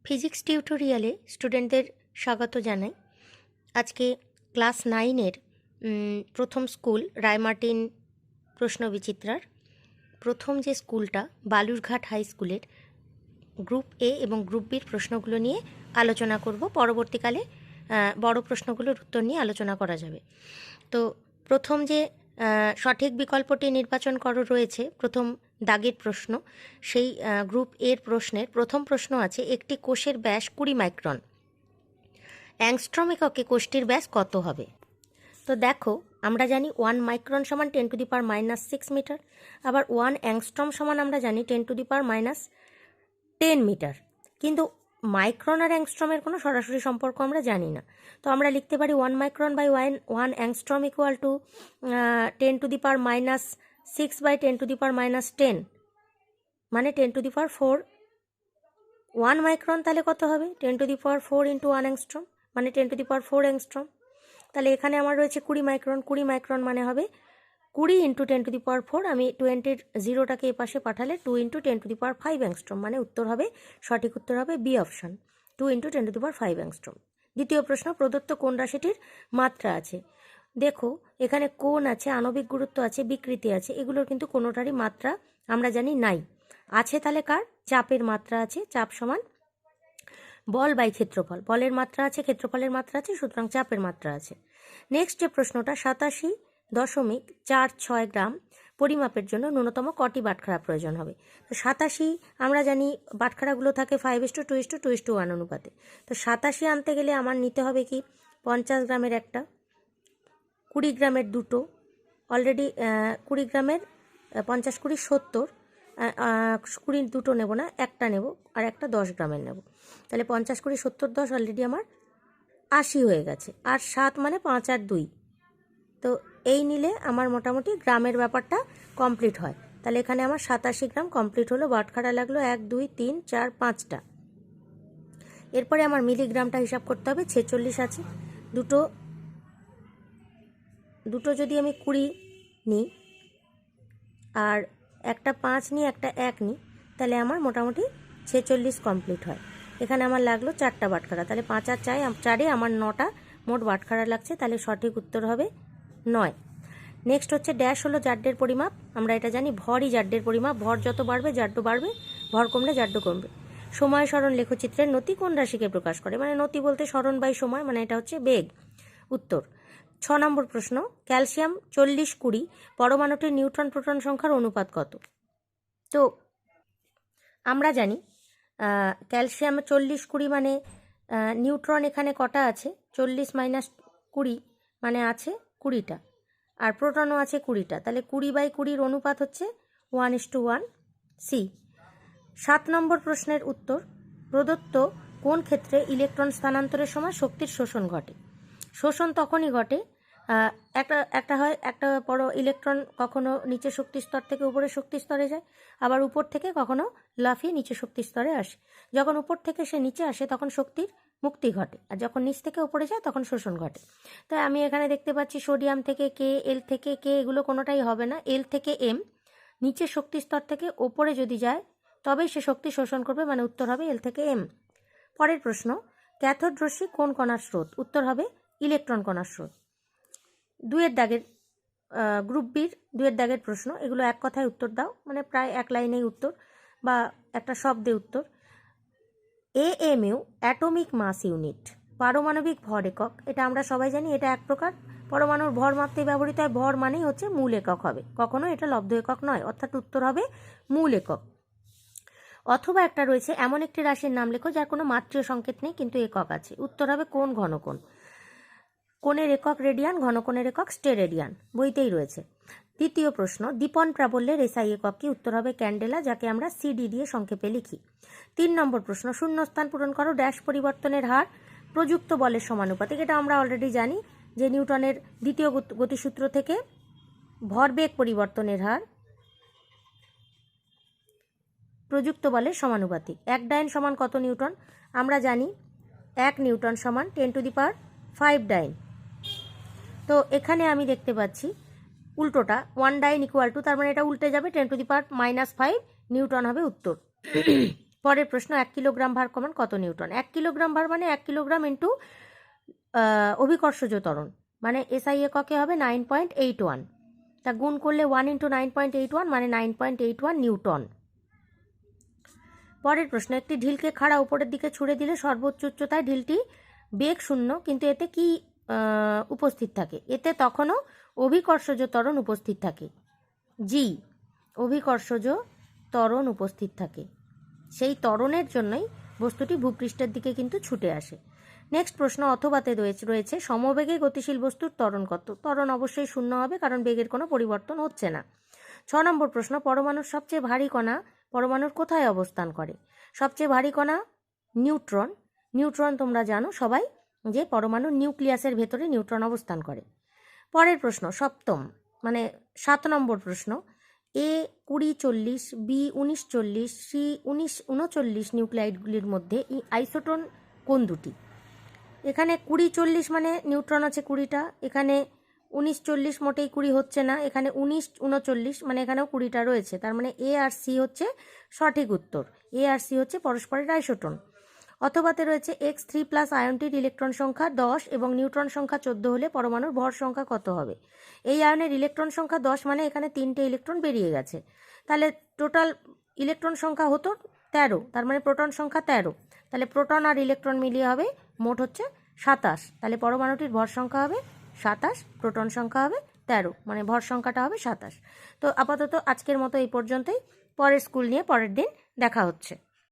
Physics টিউটোরিয়ালে স্টুডেন্টদের স্বাগত জানাই। আজকে ক্লাস 9-এর প্রথম স্কুল রায়মার্টিন প্রশ্ন বিচিত্রার প্রথম যে স্কুলটা বালুরঘাট হাই স্কুলের গ্রুপ এ এবং গ্রুপ বির প্রশ্নগুলো নিয়ে আলোচনা করব। পরবর্তীকালে বড় প্রশ্নগুলোর উত্তর নিয়ে আলোচনা করা যাবে। তো প্রথম যে সঠিক বিকল্পটি নির্বাচন করা রয়েছে, প্রথম দাগের প্রশ্ন, সেই গ্রুপ এর প্রশ্নের প্রথম প্রশ্ন আছে, একটি কোষের ব্যাস 20 মাইক্রন, অ্যাংস্ট্রম এককে কোষটির ব্যাস কত হবে? তো দেখো, আমরা জানি 1 মাইক্রন সমান 10⁻⁻6 মিটার, আবার 1 অ্যাংস্ট্রম সমান আমরা জানি 10⁻10 মিটার। কিন্তু মাইক্রন আর অ্যাংস্ট্রমের কোনো সরাসরি সম্পর্ক আমরা জানি না। তো আমরা লিখতে পারি 1 micron by 1 angstrom equal to 10⁻6 by 10⁻10, মানে 10⁴। 1 মাইক্রন তাহলে কত হবে? 10⁴ ইন্টু 1 অ্যাংস্ট্রম, মানে 10⁴ অ্যাংস্ট্রম। তাহলে এখানে আমার রয়েছে 20 মাইক্রন। 20 মাইক্রন মানে হবে 20 ইন্টু 10⁴। আমি 20-র 0টাকে এ পাশে পাঠালে 2 ইন্টু 10⁵ অ্যাংস্ট্রম, মানে উত্তর হবে, সঠিক উত্তর হবে বি অপশন, 2 ইন্টু 10⁵ অ্যাংস্ট্রম। দ্বিতীয় প্রশ্ন, প্রদত্ত কোন রাশিটির মাত্রা আছে? দেখো, এখানে কোণ আছে, আণবিক গুরুত্ব আছে, বিকৃতি আছে, এগুলোর কিন্তু কোনোটারই মাত্রা আমরা জানি নাই। আছে তাহলে কার? চাপের মাত্রা আছে। চাপ সমান বল বাই ক্ষেত্রফল। বলের মাত্রা আছে, ক্ষেত্রফলের মাত্রা আছে, সুতরাং চাপের মাত্রা আছে। নেক্সট যে প্রশ্নটা, 87.46 গ্রাম পরিমাপের জন্য ন্যূনতম কটি বাটখারা প্রয়োজন হবে? তো 87 আমরা জানি বাটখারাগুলো থাকে 5:2:2:1 অনুপাতে। তো 87 আনতে গেলে আমার নিতে হবে কি, 50 গ্রামের একটা, 20 গ্রামের দুটো, অলরেডি 20 গ্রামের 50 20 70, 20 দুটো নেব না, একটা নেব, আর একটা 10 গ্রামের নেব। তাহলে 50 20 70 10 অলরেডি আমার 80 হয়ে গেছে। আর 7 মানে 5 আর 2, তো এই নিলে আমার মোটামুটি গ্রামের ব্যাপারটা কমপ্লিট হয়। তাহলে এখানে আমার 87 গ্রাম কমপ্লিট হলো। বাটখারা লাগলো 1 2 3 4 5টা। এরপরে আমার মিলিগ্রামটা হিসাব করতে হবে। 46 আছে, দুটো যদি আমি 20 নিই, আর একটা 5 নিই, একটা 1 নিই, তাহলে আমার মোটামুটি 46 কমপ্লিট হয়। এখানে আমার লাগলো 4টা বাটখারা, তাহলে 5 আর 4-এ আমার 9টা মোট বাটখারা লাগছে। তাহলে সঠিক উত্তর হবে 9। নেক্সট হচ্ছে ড্যাশ হলো জাড্ডের পরিমাপ। আমরা এটা জানি, ভরই জাড্ডের পরিমাপ। ভর যত বাড়বে জাড্ড বাড়বে, ভর কমলে জাড্ড কমবে। সময় সরণ লেখচিত্রের নতি কোন রাশিকে প্রকাশ করে? মানে নতি বলতে সরণ বাই সময়, মানে এটা হচ্ছে বেগ। উত্তর 6 নম্বর প্রশ্ন, ক্যালসিয়াম 40-20 পরমাণুটির নিউট্রন প্রোটন সংখ্যার অনুপাত কত? তো আমরা জানি ক্যালসিয়াম 40-20 মানে নিউট্রন এখানে কটা আছে? 40 - 20 মানে আছে 20টা, আর প্রোটনও আছে 20টা। তাহলে 20/20 অনুপাত হচ্ছে 1:1। সি। 7 নম্বর প্রশ্নের উত্তর, প্রদত্ত কোন ক্ষেত্রে ইলেকট্রন স্থানান্তরের সময় শক্তির শোষণ ঘটে? শোষণ তখনই ঘটে, একটা বড় ইলেকট্রন কখনো নিচে শক্তি স্তর থেকে উপরে শক্তি স্তরে যায়, আবার উপর থেকে কখনো লাফিয়ে নিচে শক্তি স্তরে আসে। যখন উপর থেকে সে নিচে আসে তখন শক্তির মুক্তি ঘটে, আর যখন নিচ থেকে উপরে যায় তখন শোষণ ঘটে। তাই আমি এখানে দেখতে পাচ্ছি সোডিয়াম থেকে কে, এল থেকে কে, এগুলো কোনোটাই হবে না। এল থেকে এম, নিচে শক্তি স্তর থেকে ওপরে যদি যায় তবেই সে শক্তি শোষণ করবে, মানে উত্তর হবে এল থেকে এম। পরের প্রশ্ন, ক্যাথোড রশ্মি কোন কণার স্রোত? উত্তর হবে ইলেকট্রন কণার স্রোত। 2-এর দাগের গ্রুপ বির 2-এর দাগের প্রশ্ন, এগুলো এক কথায় উত্তর দাও, মানে প্রায় এক লাইনেই উত্তর বা একটা শব্দে উত্তর। AMU অ্যাটমিক মাস ইউনিট, পারমাণবিক ভর একক। এটা আমরা সবাই জানি, এটা এক প্রকার পরমাণুর ভর মাপতে ব্যবহৃত হয়। ভর মানেই হচ্ছে মূল একক হবে, কখনো এটা লব্ধ একক নয়, অর্থাৎ উত্তর হবে মূল একক। অথবা একটা রয়েছে, এমন একটি রাশির নাম লেখো যার কোনো মাত্রীয় সংকেত নেই কিন্তু একক আছে। উত্তর হবে কোন ঘনকোণ। কোণের একক রেডিয়ান, ঘনকোণের একক স্টেরেডিয়ান, বইতেই রয়েছে। তৃতীয় প্রশ্ন, দীপন প্রাবল্যের এসআই একক কি? উত্তর হবে ক্যান্ডেলা, যাকে আমরা সিডি দিয়ে সংক্ষেপে লিখি। 3 নম্বর প্রশ্ন, শূন্যস্থান পূরণ করো, ড্যাশ পরিবর্তনের হার প্রযুক্ত বলের সমানুপাতিক। এটা আমরা অলরেডি জানি যে নিউটনের দ্বিতীয় গতিসূত্র থেকে ভরবেগ পরিবর্তনের হার প্রযুক্ত বলের সমানুপাতিক। 1 ডাইন সমান কত নিউটন? আমরা জানি 1 নিউটন সমান 10⁵ ডাইন। তো এখানে আমি দেখতে পাচ্ছি উল্টোটা 1 ডাইন ইকুয়াল টু, তার মানে এটা উল্টে যাবে, 10⁻⁻5 নিউটন হবে উত্তর। পরের প্রশ্ন, 1 কিলোগ্রাম ভার সমান কত নিউটন? 1 কিলোগ্রাম ভার মানে 1 কিলোগ্রাম ইন্টু অভিকর্ষজ ত্বরণ, মানে এসআই এককে হবে 9.81, তা গুণ করলে 1 ইন্টু 9.81 মানে 9.81 নিউটন। পরের প্রশ্ন, একটি ঢিলকে খাড়া উপরের দিকে ছুড়ে দিলে সর্বোচ্চ উচ্চতায় ঢিলটি বেগ শূন্য, কিন্তু এতে কি উপস্থিত থাকে? এতে তখনও অভিকর্ষজ ত্বরণ উপস্থিত থাকে। জি, অভিকর্ষজ ত্বরণ উপস্থিত থাকে, সেই ত্বরণের জন্যই বস্তুটি ভূপৃষ্ঠের দিকে কিন্তু ছুটে আসে। নেক্সট প্রশ্ন, অথবাতে রয়েছে সমবেগে গতিশীল বস্তুর ত্বরণ কত? ত্বরণ অবশ্যই শূন্য হবে, কারণ বেগের কোনো পরিবর্তন হচ্ছে না। 6 নম্বর প্রশ্ন, পরমাণুর সবচেয়ে ভারী কণা পরমাণুর কোথায় অবস্থান করে? সবচেয়ে ভারী কণা নিউট্রন। নিউট্রন তোমরা জানো সবাই যে পরমাণুর নিউক্লিয়াসের ভেতরে নিউট্রন অবস্থান করে। পরের প্রশ্ন, সপ্তম মানে 7 নম্বর প্রশ্ন, এ 20-40, বি 19-40, সি 19-39 নিউক্লাইডগুলির মধ্যে আইসোটোন কোন দুটি? এখানে 20-40 মানে নিউট্রন আছে 20টা, এখানে 19-40 মোটেই 20 হচ্ছে না, এখানে 19-39 মানে এখানেও 20টা রয়েছে, তার মানে এ আর সি হচ্ছে সঠিক উত্তর। এ আর সি হচ্ছে পরস্পরের আইসোটোন। অথবাতে রয়েছে X3+ আয়নটির ইলেকট্রন সংখ্যা 10 এবং নিউট্রন সংখ্যা 14 হলে পরমাণুর ভর সংখ্যা কত হবে? এই আয়নের ইলেকট্রন সংখ্যা 10 মানে এখানে 3টে ইলেকট্রন বেরিয়ে গেছে, তাহলে টোটাল ইলেকট্রন সংখ্যা হতো 13, তার মানে প্রোটন সংখ্যা 13, তাহলে প্রোটন আর ইলেকট্রন মিলিয়ে হবে মোট হচ্ছে 27, তাহলে পরমাণুটির ভর সংখ্যা হবে 27, প্রোটন সংখ্যা হবে 13, মানে ভর সংখ্যাটা হবে 27। তো আপাতত আজকের মতো এই পর্যন্তই, পরের স্কুল নিয়ে পরের দিন দেখা হচ্ছে।